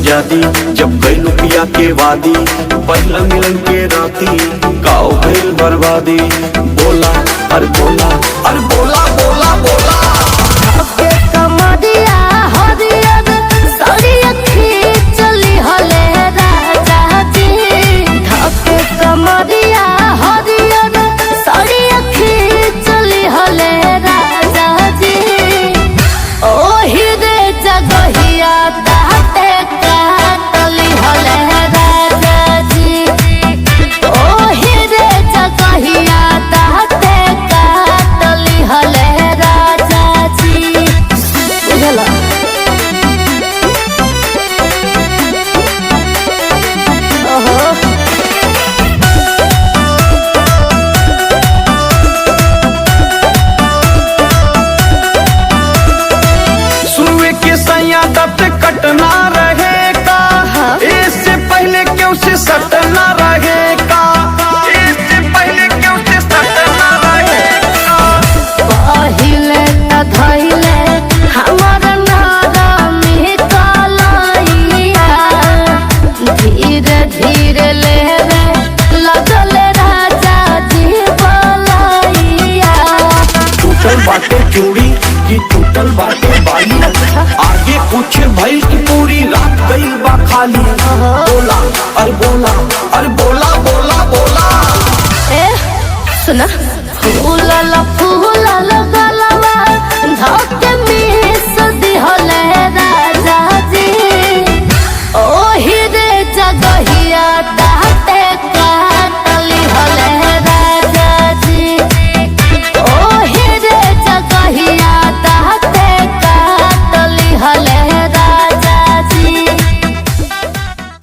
आजादी जब गइल पिया के वादी, पहला मिलन के राती गाँव भइल बर्बादी। बोला अरे बोला अरे बोला बोला बोला के कमरिया हरियर सरिया खींचली हले राजा जी। धके कमरिया हरियर सरिया खींचली हले राजा जी। ओही रे जगहिया ताते काटली हले राजा जी। ओही रे जगहिया ताते काटली हले राजा जी। बुझला ओहो सुनवे के सैया तब से कटना रहेगा, इससे पहले क्यों से सटना रहेगा, इससे पहले क्यों से सटना रहेगा। पहिले त धइले हमर नारमी कलैया। धीरे धीरे लेवे लगल राजा जी बलैया। टूटल बाटे चूड़ी की टूटल बाटे बाली, आगे कुछ भइल की पूरी रात गइल बा खाली। बोला अरे बोला अरे बोला बोला बोला ए सुना फूलल फूलल